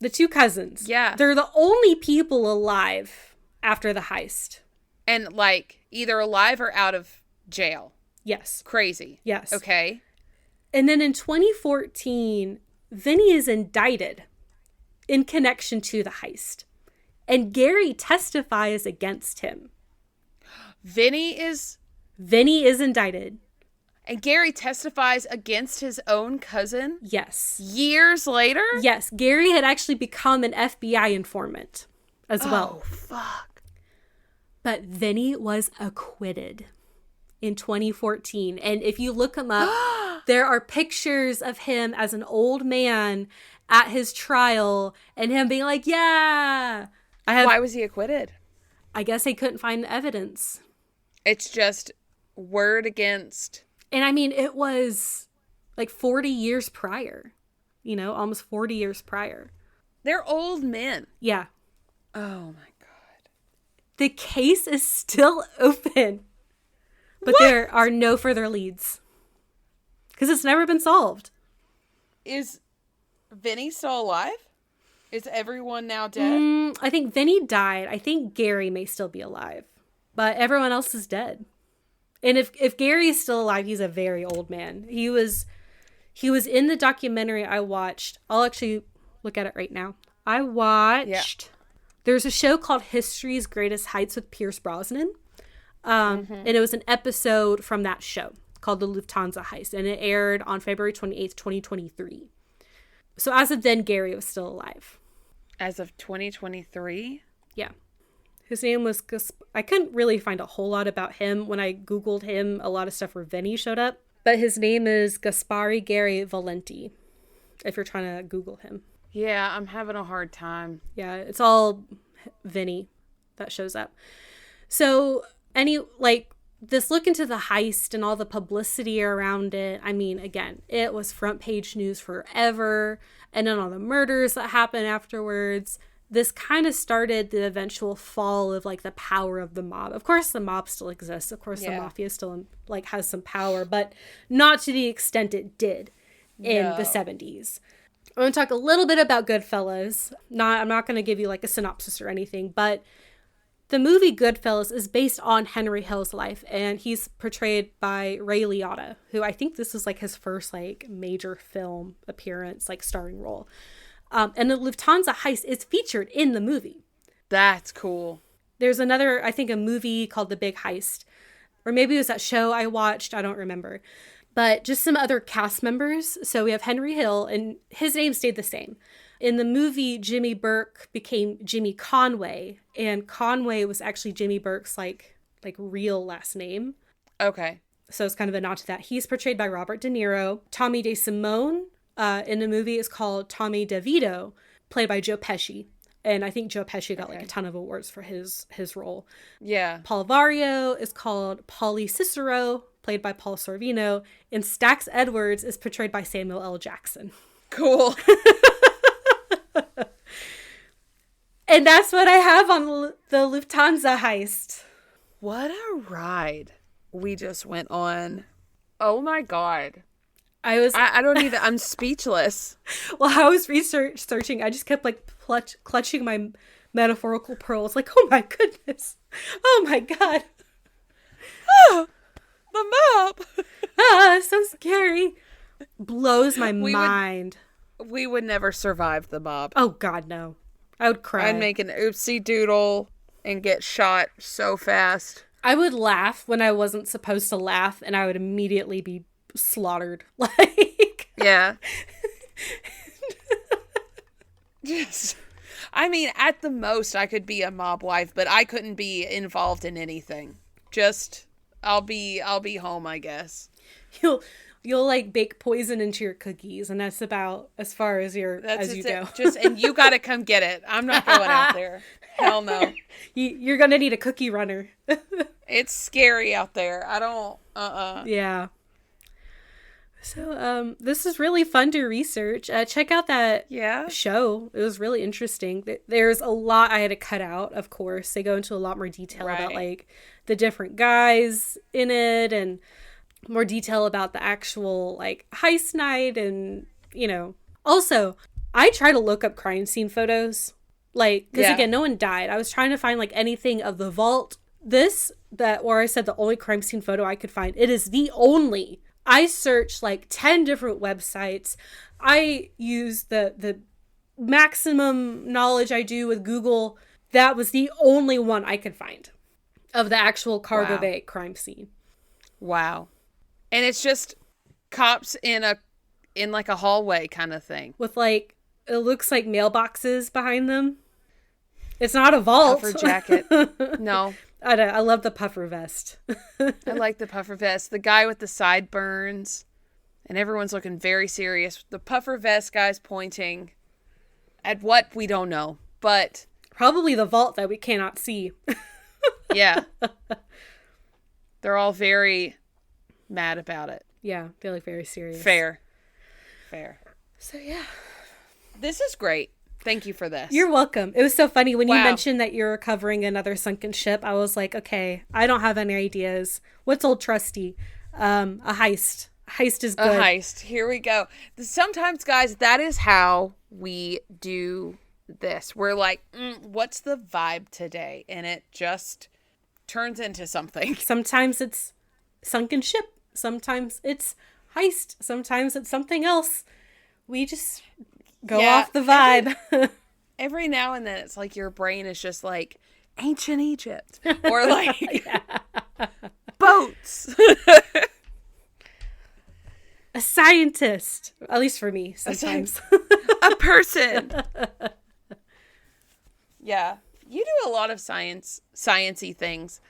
the two cousins, Yeah. they're the only people alive after the heist. And like either alive or out of jail. Yes. Crazy. Yes. Okay. And then in 2014, Vinny is indicted in connection to the heist. And Gary testifies against him. Vinny is, Vinny is indicted. and Gary testifies against his own cousin Yes. years later? Yes. Gary had actually become an FBI informant as well. Oh, fuck. But Vinny was acquitted in 2014. And if you look him up, there are pictures of him as an old man at his trial and him being like, yeah. Why was he acquitted? I guess they couldn't find the evidence. It's just word against. And I mean, it was like 40 years prior, almost 40 years prior. They're old men. Yeah. Oh my God. The case is still open, but there are no further leads because it's never been solved. Is Vinny still alive? Is everyone now dead? I think Vinny died. I think Gary may still be alive, but everyone else is dead. And if Gary is still alive, he's a very old man. He was in the documentary I watched. I'll actually look at it right now. I watched. There's a show called History's Greatest Heights with Pierce Brosnan. And it was an episode from that show called the Lufthansa Heist. And it aired on February 28th, 2023. So as of then, Gary was still alive. As of 2023? Yeah. His name was I couldn't really find a whole lot about him. When I Googled him, a lot of stuff for Vinny showed up. But his name is Gaspari Gary Valenti, if you're trying to Google him. Yeah, I'm having a hard time. Yeah, it's all Vinny that shows up. So, this look into the heist and all the publicity around it, I mean, again, it was front page news forever. And then all the murders that happened afterwards. This kind of started the eventual fall of the power of the mob. Of course, the mob still exists. Of course, the mafia still has some power, but not to the extent it did in the 70s. I'm going to talk a little bit about Goodfellas. I'm not going to give you a synopsis or anything, but the movie Goodfellas is based on Henry Hill's life, and he's portrayed by Ray Liotta, who I think this is his first major film appearance, starring role. And the Lufthansa Heist is featured in the movie. That's cool. There's another, I think, a movie called The Big Heist, or maybe it was that show I watched. I don't remember. But just some other cast members. So we have Henry Hill, and his name stayed the same. In the movie, Jimmy Burke became Jimmy Conway, and Conway was actually Jimmy Burke's real last name. Okay. So it's kind of a nod to that. He's portrayed by Robert De Niro. Tommy DeSimone in the movie is called Tommy DeVito, played by Joe Pesci. And I think Joe Pesci got a ton of awards for his role. Yeah. Paul Vario is called Paulie Cicero, played by Paul Sorvino. And Stax Edwards is portrayed by Samuel L. Jackson. Cool. And that's what I have on the Lufthansa Heist. What a ride we just went on. Oh my God. I don't even, I'm speechless. While I was researching, I just kept like clutching my metaphorical pearls. Like, oh my goodness. Oh my God. The mob. So scary. Blows my mind. We would never survive the mob. Oh God, no. I would cry. I'd make an oopsie doodle and get shot so fast. I would laugh when I wasn't supposed to laugh, and I would immediately be slaughtered. Like, yeah. Just, I mean, at the most, I could be a mob wife, but I couldn't be involved in anything. Just, I'll be home, I guess. You'll like bake poison into your cookies, and that's about as far as you go. Just, and you gotta come get it. I'm not going out there. Hell no. You're gonna need a cookie runner. It's scary out there. I don't. Yeah. So this is really fun to research. Check out that show. It was really interesting. There's a lot I had to cut out, of course. They go into a lot more detail about like the different guys in it, and more detail about the actual like heist night, and also I try to look up crime scene photos, like, because again, no one died. I was trying to find like anything of the vault. Where I said the only crime scene photo I could find, it is the only. I searched like 10 different websites. I used the maximum knowledge I do with Google. That was the only one I could find of the actual cargo bay crime scene. Wow. And it's just cops in like a hallway kind of thing. With like, it looks like mailboxes behind them. It's not a vault. Puffer jacket. No. I love the puffer vest. I like the puffer vest. The guy with the sideburns. And everyone's looking very serious. The puffer vest guy's pointing at what we don't know. But probably the vault that we cannot see. Yeah. They're all very mad about it. Yeah, they look very serious. Fair. So yeah. This is great. Thank you for this. You're welcome. It was so funny when you mentioned that you're recovering another sunken ship. I was like, okay, I don't have any ideas. What's old trusty? A heist. Heist is good. A heist. Here we go. Sometimes, guys, that is how we do this. We're like, what's the vibe today? And it just turns into something. Sometimes it's sunken ship. Sometimes it's heist. Sometimes it's something else. We just go off the vibe. Every now and then it's like your brain is just like ancient Egypt or like boats. A scientist, at least for me sometimes. A person. Yeah. You do a lot of science-y things.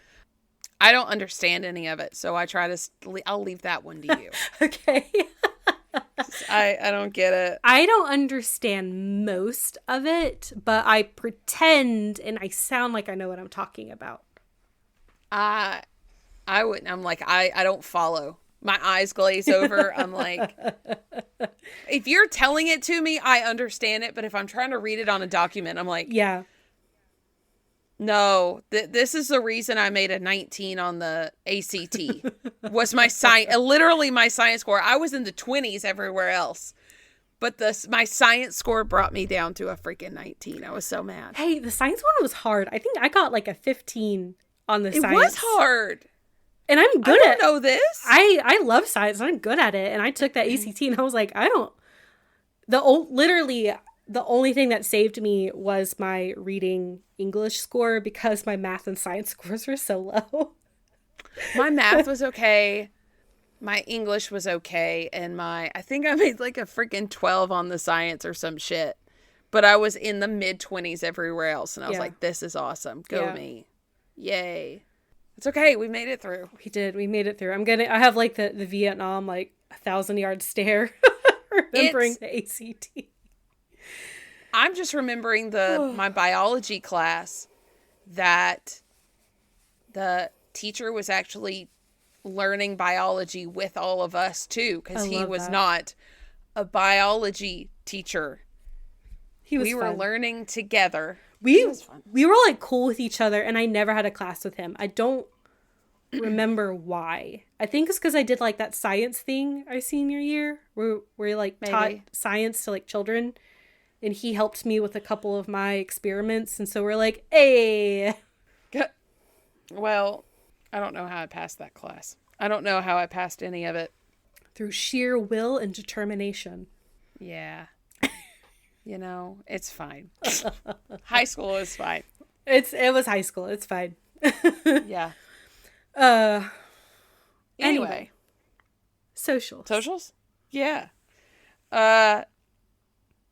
I don't understand any of it, so I try to I'll leave that one to you. Okay. I don't get it. I don't understand most of it, but I pretend and I sound like I know what I'm talking about. I wouldn't. I'm like, I don't follow. My eyes glaze over. I'm like, if you're telling it to me, I understand it. But if I'm trying to read it on a document, I'm like, yeah. No, this is the reason I made a 19 on the ACT. Was my literally my science score. I was in the 20s everywhere else. But my science score brought me down to a freaking 19. I was so mad. Hey, the science one was hard. I think I got like a 15 on the science. It was hard. And I'm good at it. I don't know this. I love science. I'm good at it. And I took that ACT and I was like, literally the only thing that saved me was my reading English score because my math and science scores were so low. My math was okay. My English was okay. And I think I made like a freaking 12 on the science or some shit. But I was in the mid-20s everywhere else. And I was like, this is awesome. Go me. Yay. It's okay. We made it through. We did. We made it through. I have like the Vietnam, like 1,000-yard stare. Remembering the ACT. I'm just remembering my biology class that the teacher was actually learning biology with all of us too, because he was not a biology teacher. We were learning together. We were like cool with each other, and I never had a class with him. I don't remember why. I think it's because I did like that science thing our senior year where we like taught science to like children, and he helped me with a couple of my experiments, and so we're like, hey. Well, I don't know how I passed that class. I don't know how I passed any of it. Through sheer will and determination. Yeah. You know, it's fine. High school is fine. It was high school. It's fine. Yeah. Anyway. Socials. Yeah. We're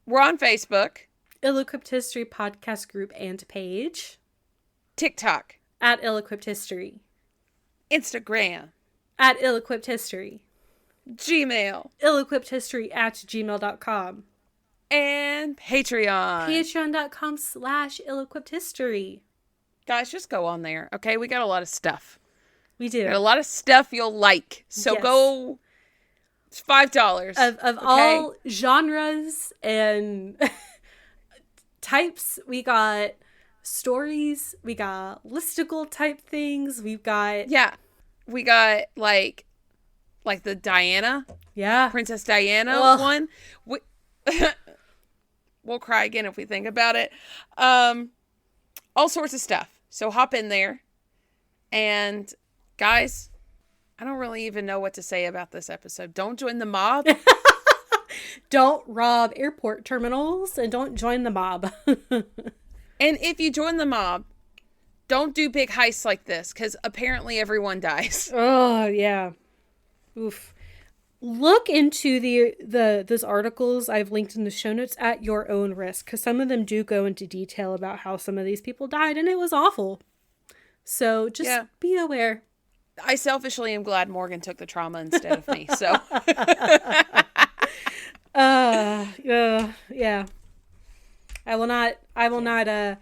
on Facebook. Ill-Equipped History podcast group and page. TikTok. At Ill-Equipped History. Instagram. At Ill-Equipped History. Gmail. Ill-equippedhistory@gmail.com. And Patreon. Patreon.com/Ill-Equipped-History. Guys, just go on there. Okay, we got a lot of stuff. We do. Got a lot of stuff you'll like. So go. It's $5. Of all genres and types. We got stories. We got listicle type things. We've got... Yeah. We got like the Diana. Yeah. Princess Diana one. We'll cry again if we think about it. All sorts of stuff. So hop in there. And guys, I don't really even know what to say about this episode. Don't join the mob. Don't rob airport terminals, and don't join the mob. And if you join the mob, don't do big heists like this, because apparently everyone dies. Oh, yeah. Oof. Look into those articles I've linked in the show notes at your own risk, because some of them do go into detail about how some of these people died, and it was awful. So just be aware. I selfishly am glad Morgan took the trauma instead of me. So, yeah. I will not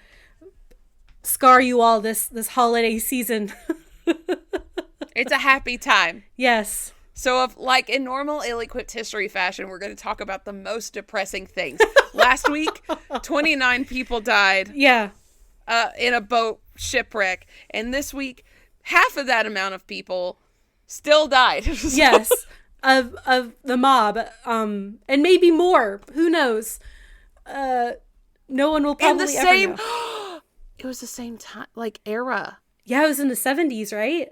scar you all this holiday season. It's a happy time. Yes. So if, like in normal ill-equipped history fashion, we're going to talk about the most depressing things. Last week, 29 people died. Yeah. In a boat shipwreck. And this week, half of that amount of people still died. Yes. Of the mob. And maybe more. Who knows? No one will probably ever know. It was the same time, like era. Yeah, it was in the 70s, right?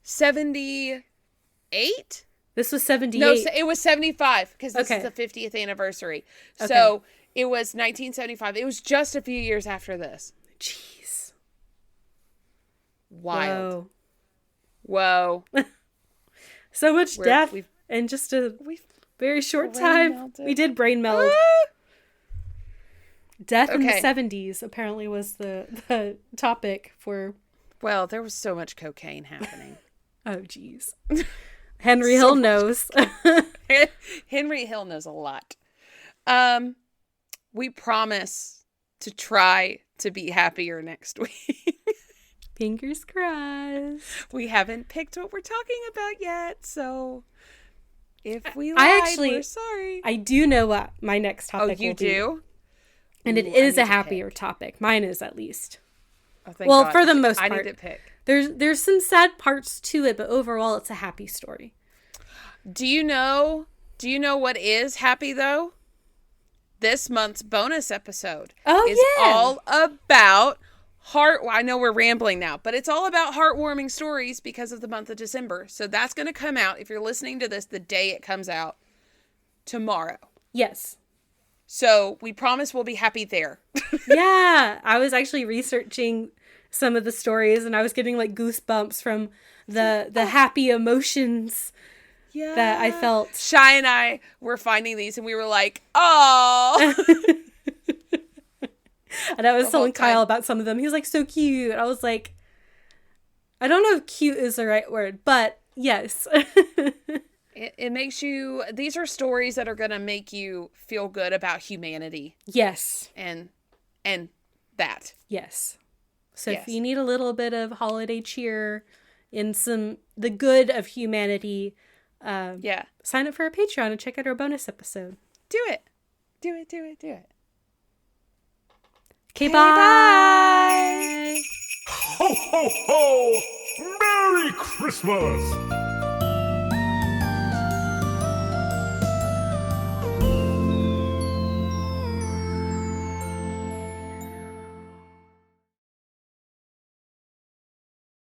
78? This was 78. No, it was 75 because this is the 50th anniversary. Okay. So it was 1975. It was just a few years after this. Jeez. Wild. Whoa. So much death in just a very short time. Melted. We did brain meld. Death in the 70s apparently was the topic for... Well, there was so much cocaine happening. Oh, geez. Henry Hill knows. Henry Hill knows a lot. We promise to try to be happier next week. Fingers crossed. We haven't picked what we're talking about yet, so if we lied, we're sorry. I do know what my next topic will be. Oh, you do? And it is a happier topic. Mine is, at least. Oh, thank well, God. for the most part. I need to pick. There's some sad parts to it, but overall it's a happy story. Do you know what is happy though? This month's bonus episode is all about I know we're rambling now, but it's all about heartwarming stories because of the month of December. So that's going to come out, if you're listening to this the day it comes out, tomorrow. Yes. So we promise we'll be happy there. Yeah. I was actually researching some of the stories, and I was getting like goosebumps from the happy emotions that I felt. Shy and I were finding these, and we were like, oh. And I was telling Kyle about some of them. He was like, so cute. I was like, I don't know if cute is the right word, but yes. It makes you, these are stories that are going to make you feel good about humanity. Yes. And that. Yes. So if you need a little bit of holiday cheer in the good of humanity, sign up for our Patreon and check out our bonus episode. Do it. Do it, do it, do it. Okay, bye. Ho, ho, ho! Merry Merry Christmas!